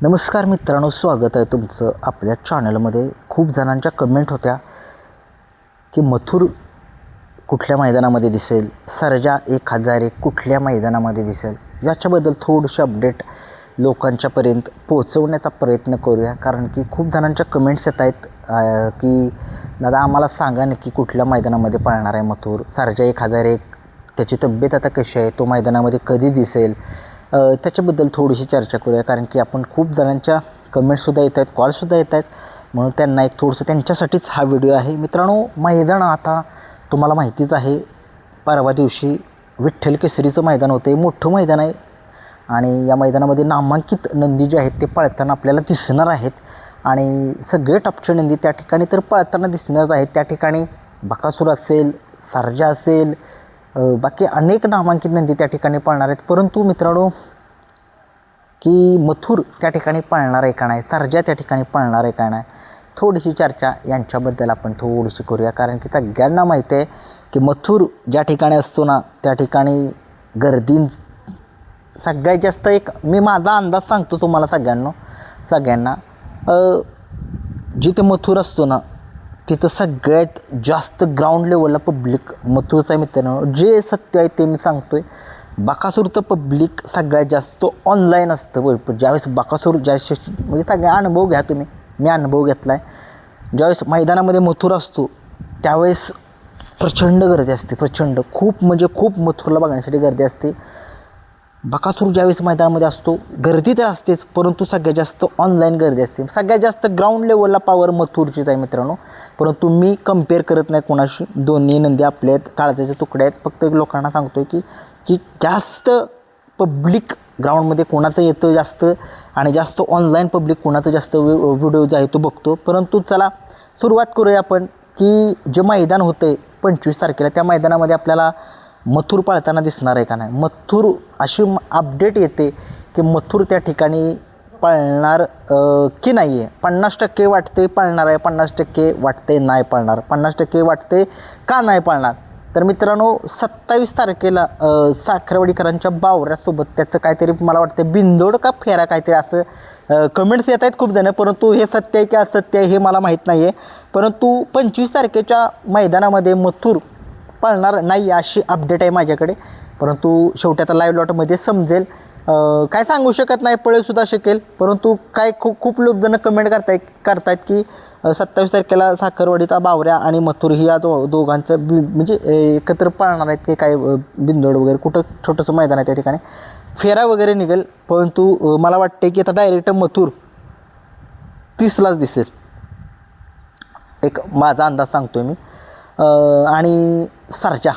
नमस्कार मित्रांनो, स्वागत आहे तुमचं आपल्या चॅनलमध्ये. खूप जणांच्या कमेंट होत्या की मथुर कुठल्या मैदानामध्ये दिसेल, सर्जा 1001 कुठल्या मैदानामध्ये दिसेल, याच्याबद्दल थोडीशी अपडेट लोकांच्यापर्यंत पोहोचवण्याचा प्रयत्न करूया. कारण की खूप जणांच्या कमेंट्स येत आहेत की दादा आम्हाला सांगा नक्की कुठल्या मैदानामध्ये पळणार आहे मथुर. सर्जा 1001 त्याची तब्येत आता कशी आहे, तो मैदानामध्ये कधी दिसेल, त्याच्याबद्दल थोडीशी चर्चा करूया. कारण की आपण खूप जणांच्या कमेंट्ससुद्धा येत आहेत, कॉलसुद्धा येत आहेत, म्हणून त्यांना एक थोडंसं त्यांच्यासाठीच हा व्हिडिओ आहे. मित्रांनो, मैदान आता तुम्हाला माहितीच आहे, परवा दिवशी विठ्ठल केसरीचं मैदान होतं. हे मोठं मैदान आहे आणि या मैदानामध्ये नामांकित नंदी जे आहेत ते पळताना आपल्याला दिसणार आहेत. आणि सगळे टॉपचे नंदी त्या ठिकाणी तर पळताना दिसणार आहेत. त्या ठिकाणी बकासूर असेल, सर्जा असेल, बाकी अनेक नामांकित नंदी त्या ठिकाणी पळणार आहेत. परंतु मित्रांनो, की मथुर त्या ठिकाणी पळणार आहे का नाही, सर्जा त्या ठिकाणी पळणार आहे का नाही, थोडीशी चर्चा यांच्याबद्दल आपण थोडीशी करूया. कारण की सगळ्यांना माहिती आहे की मथुर ज्या ठिकाणी असतो ना, त्या ठिकाणी गर्दी सगळ्यात जास्त. एक मी माझा अंदाज सांगतो तुम्हाला सगळ्यांना जिथे मथुर असतो ना, तिथं सगळ्यात जास्त ग्राउंड लेवलला पब्लिक मथुरचा आहे. मित्रांनो, जे सत्य आहे ते मी सांगतो आहे. बकासूर तर पब्लिक सगळ्यात जास्त ऑनलाईन असतं. ज्यावेळेस बकासूर म्हणजे सगळ्या अनुभव घ्या तुम्ही, मी अनुभव घेतला आहे. ज्यावेळेस मैदानामध्ये मथुर असतो त्यावेळेस प्रचंड गर्दी असते, प्रचंड खूप म्हणजे खूप मथुरला बघण्यासाठी गर्दी असते. बकासूर ज्यावेळेस मैदानामध्ये असतो गर्दी तर असतेच, परंतु सगळ्यात जास्त ऑनलाईन गर्दी असते. सगळ्यात जास्त ग्राउंड लेवलला पॉवर मथुरचीच आहे मित्रांनो. परंतु मी कम्पेअर करत नाही कोणाशी, दोन्ही नंदी आपले आहेत, काळजाचे तुकडे आहेत. फक्त लोकांना सांगतो आहे की जास्त पब्लिक ग्राउंडमध्ये कोणाचं येतं जास्त आणि जास्त ऑनलाईन पब्लिक कोणाचं जास्त व्हिडिओ जो आहे तो बघतो. परंतु चला सुरुवात करूया आपण की जे मैदान होतं आहे 25 तारखेला, त्या मैदानामध्ये आपल्याला मथुर पळताना दिसणार आहे का नाही. मथुर अशी अपडेट येते की मथुर त्या ठिकाणी पळणार की नाही आहे. 50% वाटते पळणार आहे, 50% वाटते नाही पळणार, 50% वाटते का नाही पळणार. तर मित्रांनो, 27 तारखेला साखरवाडीकरांच्या बावऱ्यासोबत त्याचं काहीतरी मला वाटतं बिंदोड का फेरा काहीतरी असं कमेंट्स येत आहेत खूप जण. परंतु हे सत्य आहे की असत्य आहे हे मला माहीत नाही आहे. परंतु 25 तारखेच्या मैदानामध्ये मथुर पळणार नाही अशी अपडेट आहे माझ्याकडे. परंतु शेवटी आता लाईव्ह लॉटमध्ये समजेल. काय सांगू शकत नाही, पळूसुद्धा शकेल. परंतु काय खूप लोकजणं कमेंट करतायत की 27 तारखेला साखरवाडीचा बावऱ्या आणि मथुर ही या दोघांचं म्हणजे एकत्र पाळणार आहेत. ते काय बिंदोड वगैरे कुठं छोटंसं मैदान आहे त्या ठिकाणी फेरा वगैरे निघेल. परंतु मला वाटते की आता डायरेक्ट मथुर 30लाच दिसेल, एक माझा अंदाज सांगतो आहे मी. आणि सर्जा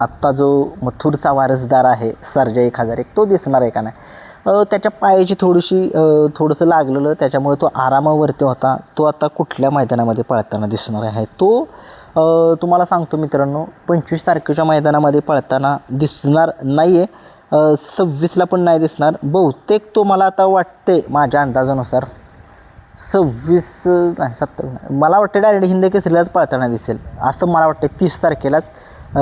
आत्ता जो मथुरचा वारसदार आहे सर्जा 1001, तो दिसणार आहे का नाही. त्याच्या पायाची थोडंसं लागलेलं, त्याच्यामुळे तो आरामावरती होता. तो आता कुठल्या मैदानामध्ये पळताना दिसणार आहे तो तुम्हाला सांगतो मित्रांनो. 25 तारखेच्या मैदानामध्ये पळताना दिसणार नाही आहे, 26ला पण नाही दिसणार. बहुतेक तो मला आता वाटते माझ्या अंदाजानुसार 26 नाही 27 मला वाटते डायरेक्ट हिंद केसरीलाच पळताना दिसेल असं मला वाटते. 30 तारखेलाच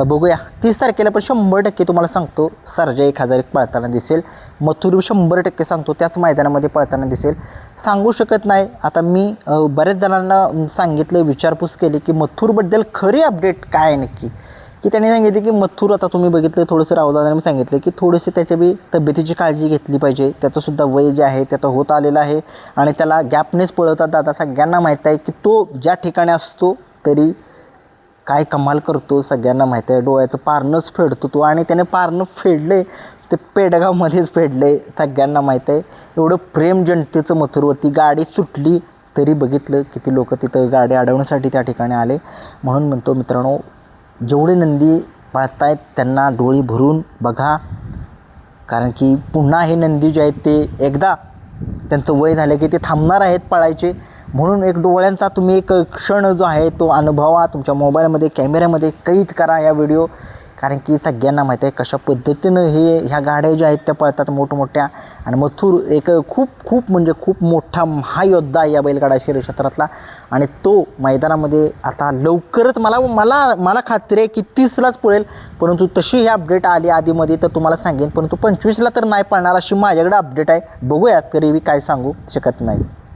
बघूया. 30 तारखेला पण 100% तुम्हाला सांगतो सर्जा 1001 पळताना दिसेल. मथुर 100% सांगतो त्याच मैदानामध्ये पळताना दिसेल. सांगू शकत नाही. आता मी बऱ्याच जणांना सांगितले, विचारपूस केली की मथुरबद्दल खरी अपडेट काय आहे नक्की. की त्यांनी सांगितले की मथुर आता तुम्ही बघितलं थोडंसं रावदाने सांगितलं की थोडीशी त्याच्या तब्येतीची काळजी घेतली पाहिजे. त्याचंसुद्धा वय जे आहे त्याचं होत आलेलं आहे आणि त्याला गॅपनेच पळवतात. दादा सगळ्यांना माहीत आहे की तो ज्या ठिकाणी असतो तरी काय कमाल करतो, सगळ्यांना माहीत आहे. डोळ्याचं पारणंच फेडतो तो आणि त्याने पारणं फेडले ते पेडगावमध्येच फेडले, सगळ्यांना माहीत आहे. एवढं प्रेम जनतेचं मथुरवरती. गाडी सुटली तरी बघितलं किती लोक तिथं गाडी अडवण्यासाठी त्या ठिकाणी आले. म्हणून म्हणतो मित्रांनो, जेवढे नंदी पळतायत त्यांना डोळी भरून बघा. कारण की पुन्हा हे नंदी जे आहेत ते एकदा त्यांचं वय झालं की ते थांबणार आहेत पळायचे. म्हणून एक डोळ्यांचा तुम्ही एक क्षण जो आहे तो अनुभवा, तुमच्या मोबाईलमध्ये कॅमेऱ्यामध्ये कैद करा या व्हिडिओ. कारण की सगळ्यांना माहीत आहे कशा पद्धतीनं ह्या गाड्या ज्या आहेत त्या पळतात मोठमोठ्या. आणि मथुर एक खूप म्हणजे खूप मोठा महायोद्धा आहे या बैलगाडा शर्यत क्षेत्रातला. आणि तो मैदानामध्ये आता लवकरच मला खात्री आहे की 30लाच पळेल. परंतु तशी ही अपडेट आली आधीमध्ये तर तुम्हाला सांगेन, परंतु 25ला तर नाही पळणार अशी माझ्याकडे अपडेट आहे. बघूया, तरी काय सांगू शकत नाही.